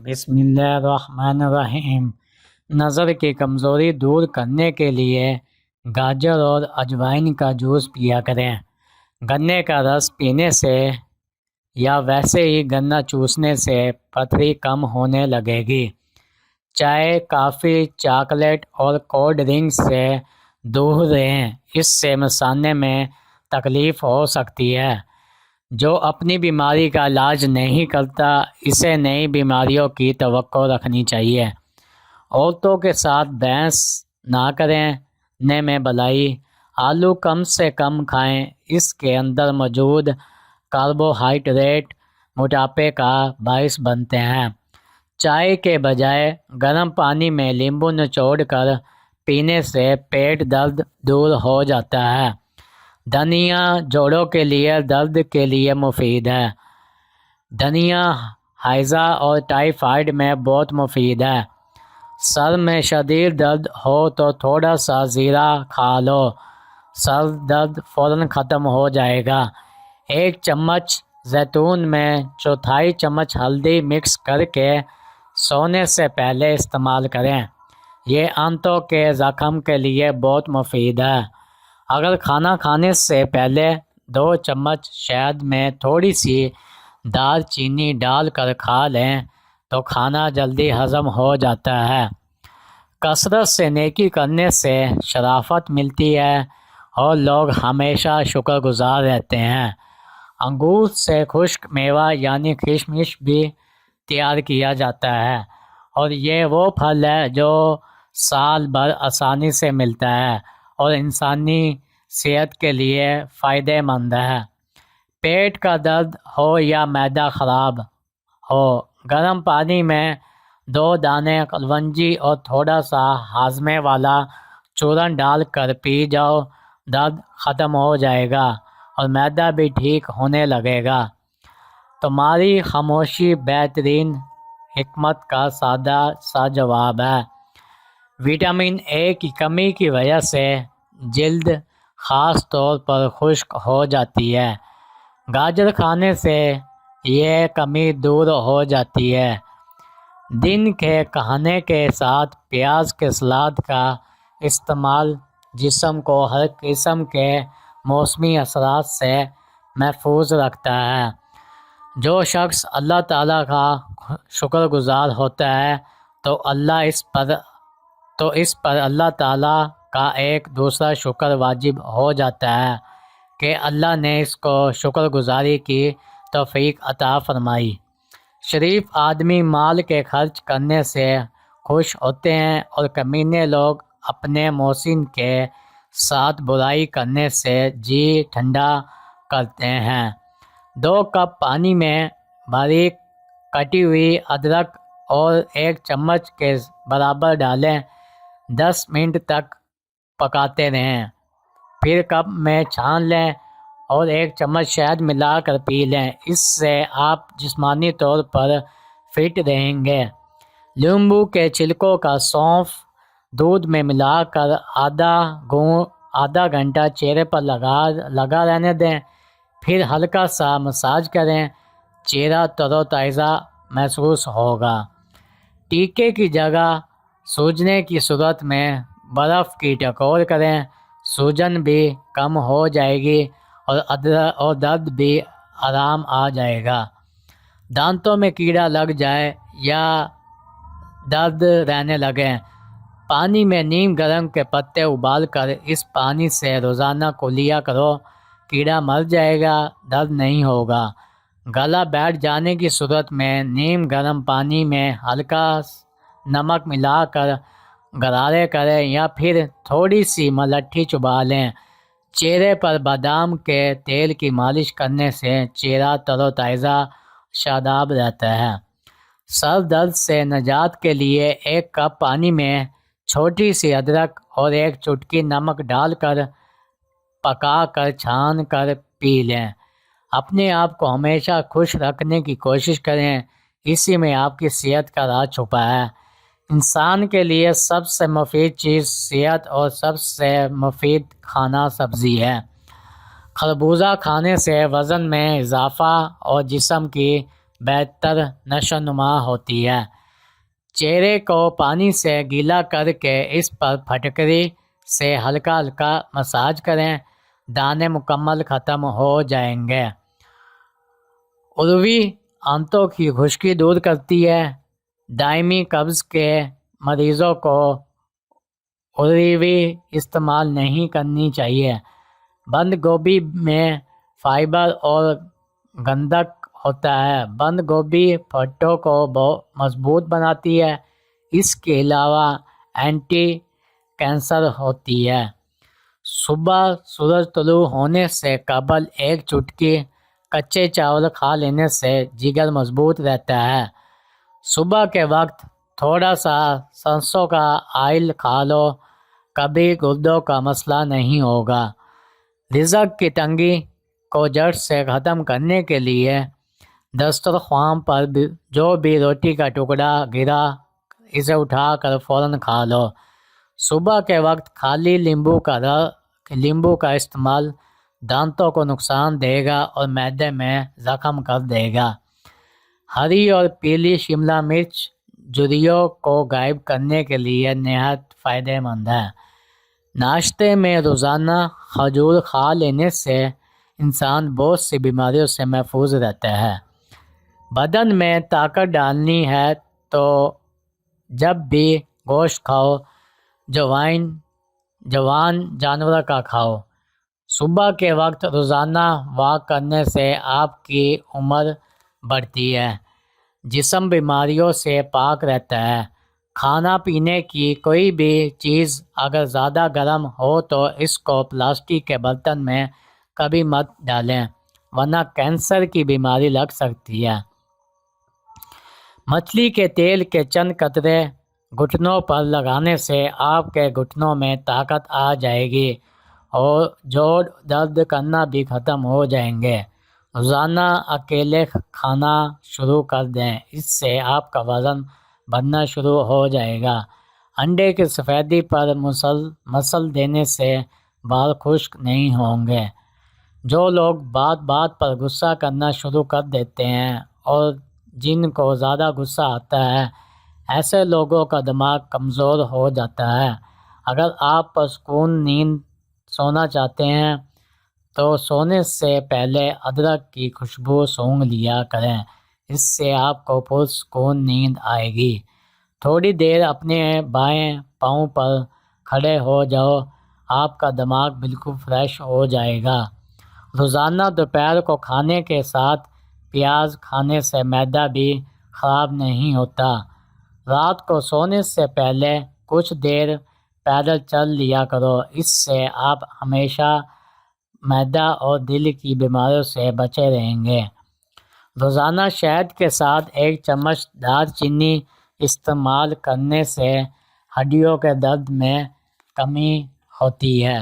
بسم اللہ الرحمن الرحیم۔ نظر کی کمزوری دور کرنے کے لیے گاجر اور اجوائن کا جوس پیا کریں۔ گنے کا رس پینے سے یا ویسے ہی گنا چوسنے سے پتھری کم ہونے لگے گی۔ چائے، کافی، چاکلیٹ اور کولڈ ڈرنک سے دور رہیں، اس سے مثانے میں تکلیف ہو سکتی ہے۔ جو اپنی بیماری کا علاج نہیں کرتا، اسے نئی بیماریوں کی توقع رکھنی چاہیے۔ عورتوں کے ساتھ بحث نہ کریں، نے میں بلائی۔ آلو کم سے کم کھائیں، اس کے اندر موجود کاربوہائیڈریٹ موٹاپے کا باعث بنتے ہیں۔ چائے کے بجائے گرم پانی میں لیمبو نچوڑ کر پینے سے پیٹ درد دور ہو جاتا ہے۔ دھنیا جوڑوں کے لیے درد کے لیے مفید ہے۔ دھنیا ہیضہ اور ٹائیفائیڈ میں بہت مفید ہے۔ سر میں شدید درد ہو تو تھوڑا سا زیرہ کھا لو، سر درد فوراً ختم ہو جائے گا۔ 1 چمچ زیتون میں چوتھائی چمچ ہلدی مکس کر کے سونے سے پہلے استعمال کریں، یہ آنتوں کے زخم کے لیے بہت مفید ہے۔ اگر کھانا کھانے سے پہلے 2 چمچ شہد میں تھوڑی سی دار چینی ڈال کر کھا لیں تو کھانا جلدی ہضم ہو جاتا ہے۔ کثرت سے نیکی کرنے سے شرافت ملتی ہے اور لوگ ہمیشہ شکر گزار رہتے ہیں۔ انگور سے خشک میوہ یعنی کشمش بھی تیار کیا جاتا ہے اور یہ وہ پھل ہے جو سال بھر آسانی سے ملتا ہے اور انسانی صحت کے لیے فائدہ مند ہے۔ پیٹ کا درد ہو یا معدہ خراب ہو، گرم پانی میں 2 دانے کلونجی اور تھوڑا سا ہاضمے والا چورن ڈال کر پی جاؤ، درد ختم ہو جائے گا اور معدہ بھی ٹھیک ہونے لگے گا۔ تمہاری خاموشی بہترین حکمت کا سادہ سا جواب ہے۔ وٹامن اے کی کمی کی وجہ سے جلد خاص طور پر خشک ہو جاتی ہے، گاجر کھانے سے یہ کمی دور ہو جاتی ہے۔ دن کے کھانے کے ساتھ پیاز کے سلاد کا استعمال جسم کو ہر قسم کے موسمی اثرات سے محفوظ رکھتا ہے۔ جو شخص اللہ تعالیٰ کا شکر گزار ہوتا ہے تو اس پر اللہ تعالیٰ کا ایک دوسرا شکر واجب ہو جاتا ہے کہ اللہ نے اس کو شکر گزاری کی توفیق عطا فرمائی۔ شریف آدمی مال کے خرچ کرنے سے خوش ہوتے ہیں اور کمینے لوگ اپنے محسن کے ساتھ برائی کرنے سے جی ٹھنڈا کرتے ہیں۔ 2 کپ پانی میں باریک کٹی ہوئی ادرک اور 1 چمچ کے برابر ڈالیں، 10 منٹ تک پکاتے رہیں، پھر کپ میں چھان لیں اور 1 چمچ شہد ملا کر پی لیں، اس سے آپ جسمانی طور پر فٹ رہیں گے۔ لیمبو کے چھلکوں کا سونف دودھ میں ملا کر آدھا گھنٹہ چہرے پر لگا رہنے دیں، پھر ہلکا سا مساج کریں، چہرہ تر و تازہ محسوس ہوگا۔ ٹیکے کی جگہ سوجنے کی صورت میں برف کی ٹکور کریں، سوجن بھی کم ہو جائے گی اور درد بھی آرام آ جائے گا۔ دانتوں میں کیڑا لگ جائے یا درد رہنے لگے، پانی میں نیم گرم کے پتے ابال کر اس پانی سے روزانہ کلیا کرو، کیڑا مر جائے گا، درد نہیں ہوگا۔ گلا بیٹھ جانے کی صورت میں نیم گرم پانی میں ہلکا نمک ملا کر غرارے کریں یا پھر تھوڑی سی ملٹھی چبا لیں۔ چہرے پر بادام کے تیل کی مالش کرنے سے چہرہ تر و تازہ شاداب رہتا ہے۔ سر درد سے نجات کے لیے 1 کپ پانی میں چھوٹی سی ادرک اور 1 چٹکی نمک ڈال کر پکا کر چھان کر پی لیں۔ اپنے آپ کو ہمیشہ خوش رکھنے کی کوشش کریں، اسی میں آپ کی صحت کا راز چھپا ہے۔ انسان کے لیے سب سے مفید چیز صحت اور سب سے مفید کھانا سبزی ہے۔ خربوزہ کھانے سے وزن میں اضافہ اور جسم کی بہتر نشو نما ہوتی ہے۔ چہرے کو پانی سے گیلا کر کے اس پر پھٹکری سے ہلکا ہلکا مساج کریں، دانے مکمل ختم ہو جائیں گے۔ عروی آنتوں کی خشکی دور کرتی ہے۔ دائمی قبض کے مریضوں کو عروی استعمال نہیں کرنی چاہیے۔ بند گوبھی میں فائبر اور گندک ہوتا ہے۔ بند گوبھی پھٹوں کو مضبوط بناتی ہے۔ اس کے علاوہ اینٹی کینسر ہوتی ہے۔ صبح سورج طلوع ہونے سے قبل ایک چٹکی کچے چاول کھا لینے سے جگر مضبوط رہتا ہے۔ صبح کے وقت تھوڑا سا سرسوں کا آئل کھا لو، کبھی گردوں کا مسئلہ نہیں ہوگا۔ رزق کی تنگی کو جڑ سے ختم کرنے کے لیے دسترخوان پر جو بھی روٹی کا ٹکڑا گرا اسے اٹھا کر فوراً کھا لو۔ صبح کے وقت خالی لیمبو کا استعمال دانتوں کو نقصان دے گا اور معدے میں زخم کر دے گا۔ ہری اور پیلی شملہ مرچ جھریوں کو غائب کرنے کے لیے نہایت فائدہ مند ہے۔ ناشتے میں روزانہ کھجور کھا لینے سے انسان بہت سی بیماریوں سے محفوظ رہتا ہے۔ بدن میں طاقت ڈالنی ہے تو جب بھی گوشت کھاؤ جوان جانور کا کھاؤ۔ صبح کے وقت روزانہ واک کرنے سے آپ کی عمر بڑھتی ہے، جسم بیماریوں سے پاک رہتا ہے۔ کھانا پینے کی کوئی بھی چیز اگر زیادہ گرم ہو تو اس کو پلاسٹک کے برتن میں کبھی مت ڈالیں، ورنہ کینسر کی بیماری لگ سکتی ہے۔ مچھلی کے تیل کے چند قطرے گھٹنوں پر لگانے سے آپ کے گھٹنوں میں طاقت آ جائے گی اور جوڑ درد کرنا بھی ختم ہو جائیں گے۔ روزانہ اکیلے کھانا شروع کر دیں، اس سے آپ کا وزن بڑھنا شروع ہو جائے گا۔ انڈے کی سفیدی پر مسل دینے سے بال خشک نہیں ہوں گے۔ جو لوگ بات بات پر غصہ کرنا شروع کر دیتے ہیں اور جن کو زیادہ غصہ آتا ہے، ایسے لوگوں کا دماغ کمزور ہو جاتا ہے۔ اگر آپ پرسکون نیند سونا چاہتے ہیں تو سونے سے پہلے ادرک کی خوشبو سونگھ لیا کریں، اس سے آپ کو پرسکون نیند آئے گی۔ تھوڑی دیر اپنے بائیں پاؤں پر کھڑے ہو جاؤ، آپ کا دماغ بالکل فریش ہو جائے گا۔ روزانہ دوپہر کو کھانے کے ساتھ پیاز کھانے سے معدہ بھی خراب نہیں ہوتا۔ رات کو سونے سے پہلے کچھ دیر پیدل چل لیا کرو، اس سے آپ ہمیشہ معدہ اور دل کی بیماریوں سے بچے رہیں گے۔ روزانہ شہد کے ساتھ ایک چمچ دار چینی استعمال کرنے سے ہڈیوں کے درد میں کمی ہوتی ہے۔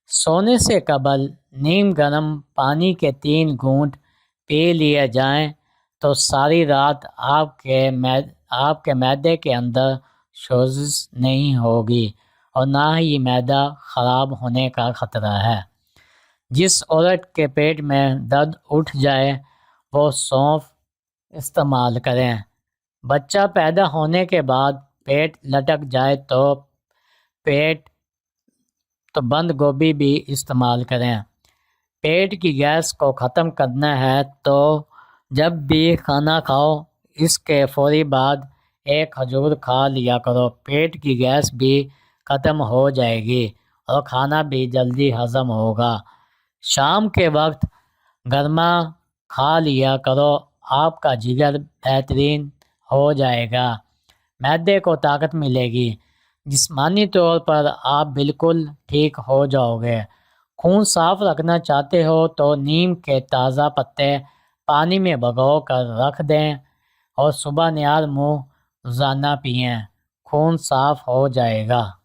سونے سے قبل نیم گرم پانی کے 3 گھونٹ پی لیے جائیں تو ساری رات آپ کے معدے کے اندر سوزش نہیں ہوگی اور نہ ہی معدہ خراب ہونے کا خطرہ ہے۔ جس عورت کے پیٹ میں درد اٹھ جائے وہ سونف استعمال کریں۔ بچہ پیدا ہونے کے بعد پیٹ لٹک جائے تو بند گوبھی بھی استعمال کریں۔ پیٹ کی گیس کو ختم کرنا ہے تو جب بھی کھانا کھاؤ اس کے فوری بعد ایک کھجور کھا لیا کرو، پیٹ کی گیس بھی ختم ہو جائے گی اور کھانا بھی جلدی ہضم ہوگا۔ شام کے وقت گرما کھا لیا کرو، آپ کا جگر بہترین ہو جائے گا، معدے کو طاقت ملے گی، جسمانی طور پر آپ بالکل ٹھیک ہو جاؤ گے۔ خون صاف رکھنا چاہتے ہو تو نیم کے تازہ پتے پانی میں بھگو کر رکھ دیں اور صبح نیال منہ روزانہ پئیں، خون صاف ہو جائے گا۔